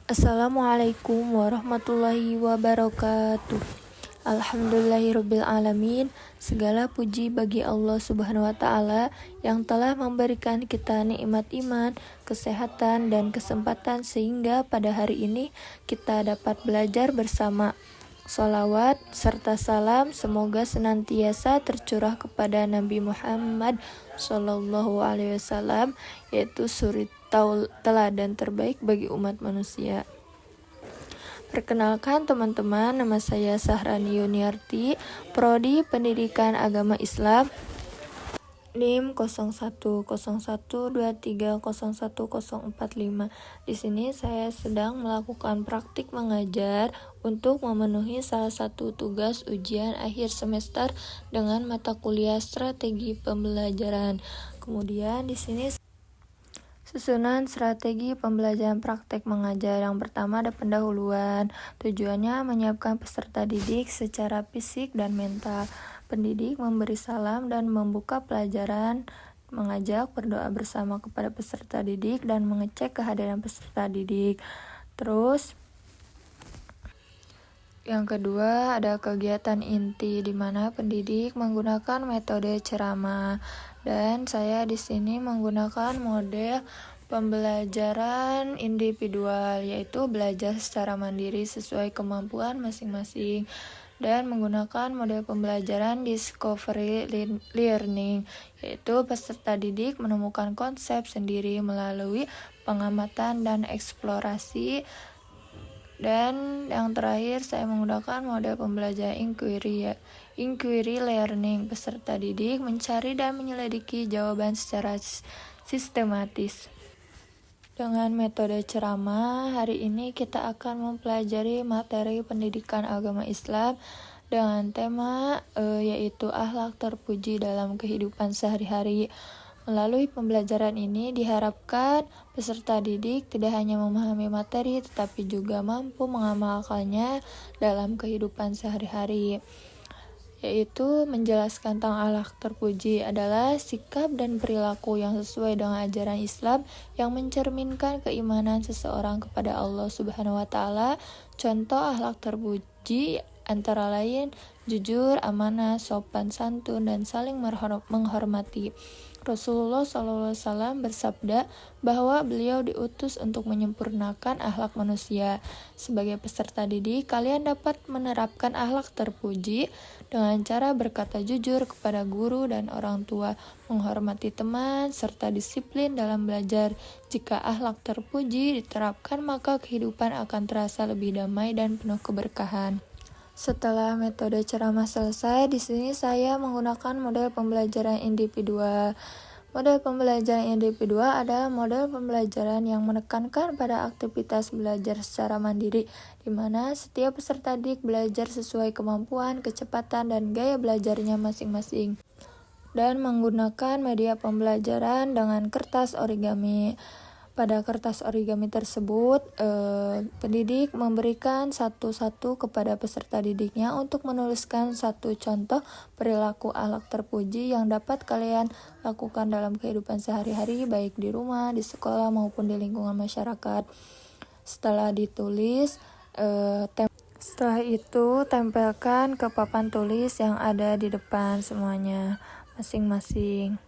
Assalamualaikum warahmatullahi wabarakatuh. Alhamdulillahirabbil alamin. Segala puji bagi Allah Subhanahu wa taala yang telah memberikan kita nikmat iman, kesehatan dan kesempatan sehingga pada hari ini kita dapat belajar bersama. Sholawat serta salam semoga senantiasa tercurah kepada Nabi Muhammad Sallallahu Alaihi Wasallam, yaitu suri teladan terbaik bagi umat manusia. Perkenalkan teman-teman, nama saya Sahrani Yuniarti, Prodi Pendidikan Agama Islam, NIM 010123011045. Di sini saya sedang melakukan praktik mengajar untuk memenuhi salah satu tugas ujian akhir semester dengan mata kuliah strategi pembelajaran. Kemudian di sini susunan strategi pembelajaran praktek mengajar. Yang pertama ada pendahuluan. Tujuannya menyiapkan peserta didik secara fisik dan mental. Pendidik memberi salam dan membuka pelajaran, mengajak berdoa bersama kepada peserta didik dan mengecek kehadiran peserta didik. Terus yang kedua ada kegiatan inti di mana pendidik menggunakan metode ceramah, dan saya di sini menggunakan model pembelajaran individual, yaitu belajar secara mandiri sesuai kemampuan masing-masing, dan menggunakan model pembelajaran discovery learning, yaitu peserta didik menemukan konsep sendiri melalui pengamatan dan eksplorasi. Dan yang terakhir saya menggunakan model pembelajaran inquiry learning. Peserta didik mencari dan menyelidiki jawaban secara sistematis. Dengan metode ceramah, hari ini kita akan mempelajari materi pendidikan agama Islam dengan tema yaitu akhlak terpuji dalam kehidupan sehari-hari. Melalui pembelajaran ini diharapkan peserta didik tidak hanya memahami materi tetapi juga mampu mengamalkannya dalam kehidupan sehari-hari. Yaitu menjelaskan tentang akhlak terpuji adalah sikap dan perilaku yang sesuai dengan ajaran Islam yang mencerminkan keimanan seseorang kepada Allah Subhanahu wa taala. Contoh akhlak terpuji antara lain jujur, amanah, sopan santun, dan saling menghormati. Rasulullah SAW bersabda bahwa beliau diutus untuk menyempurnakan akhlak manusia. Sebagai peserta didik, kalian dapat menerapkan akhlak terpuji dengan cara berkata jujur kepada guru dan orang tua, menghormati teman, serta disiplin dalam belajar. Jika akhlak terpuji diterapkan, maka kehidupan akan terasa lebih damai dan penuh keberkahan. Setelah metode ceramah selesai, di sini saya menggunakan model pembelajaran individual. Model pembelajaran individual adalah model pembelajaran yang menekankan pada aktivitas belajar secara mandiri, di mana setiap peserta didik belajar sesuai kemampuan, kecepatan, dan gaya belajarnya masing-masing, dan menggunakan media pembelajaran dengan kertas origami. Pada kertas origami tersebut, pendidik memberikan satu-satu kepada peserta didiknya untuk menuliskan satu contoh perilaku akhlak terpuji yang dapat kalian lakukan dalam kehidupan sehari-hari, baik di rumah, di sekolah, maupun di lingkungan masyarakat. Setelah ditulis, setelah itu tempelkan ke papan tulis yang ada di depan semuanya masing-masing.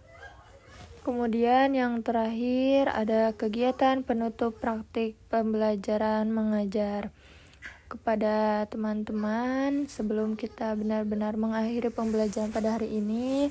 Kemudian yang terakhir ada kegiatan penutup praktik pembelajaran mengajar. Kepada teman-teman, sebelum kita benar-benar mengakhiri pembelajaran pada hari ini,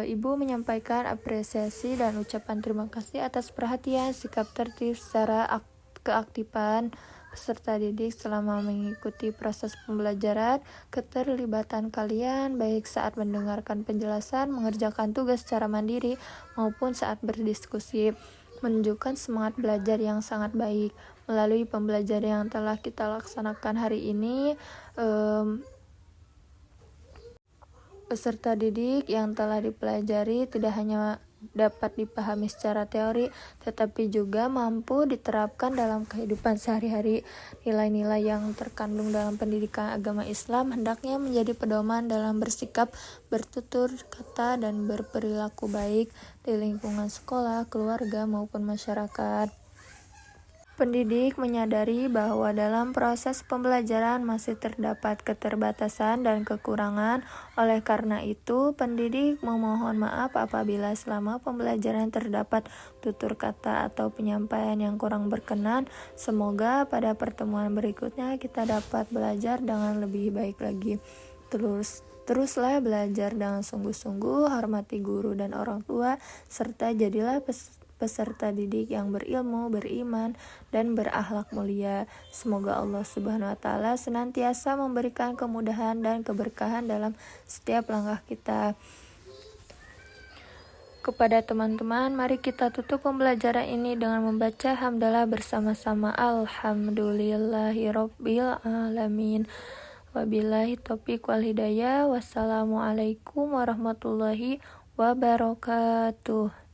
Ibu menyampaikan apresiasi dan ucapan terima kasih atas perhatian, sikap tertib, secara keaktifan peserta didik selama mengikuti proses pembelajaran, keterlibatan kalian baik saat mendengarkan penjelasan, mengerjakan tugas secara mandiri, maupun saat berdiskusi, menunjukkan semangat belajar yang sangat baik. Melalui pembelajaran yang telah kita laksanakan hari ini, peserta didik yang telah dipelajari tidak hanya dapat dipahami secara teori, tetapi juga mampu diterapkan dalam kehidupan sehari-hari. Nilai-nilai yang terkandung dalam pendidikan agama Islam hendaknya menjadi pedoman dalam bersikap, bertutur kata, dan berperilaku baik di lingkungan sekolah, keluarga, maupun masyarakat. Pendidik menyadari bahwa dalam proses pembelajaran masih terdapat keterbatasan dan kekurangan. Oleh karena itu, pendidik memohon maaf apabila selama pembelajaran terdapat tutur kata atau penyampaian yang kurang berkenan. Semoga pada pertemuan berikutnya kita dapat belajar dengan lebih baik lagi. Teruslah belajar dengan sungguh-sungguh, hormati guru dan orang tua, serta jadilah peserta didik yang berilmu, beriman, dan berakhlak mulia. Semoga Allah Subhanahu wa Ta'ala senantiasa memberikan kemudahan dan keberkahan dalam setiap langkah kita. Kepada teman-teman, mari kita tutup pembelajaran ini dengan membaca hamdalah bersama-sama. Alhamdulillahirabbil alamin. Wabillahi taufiq wal hidayah. Wassalamualaikum warahmatullahi wabarakatuh.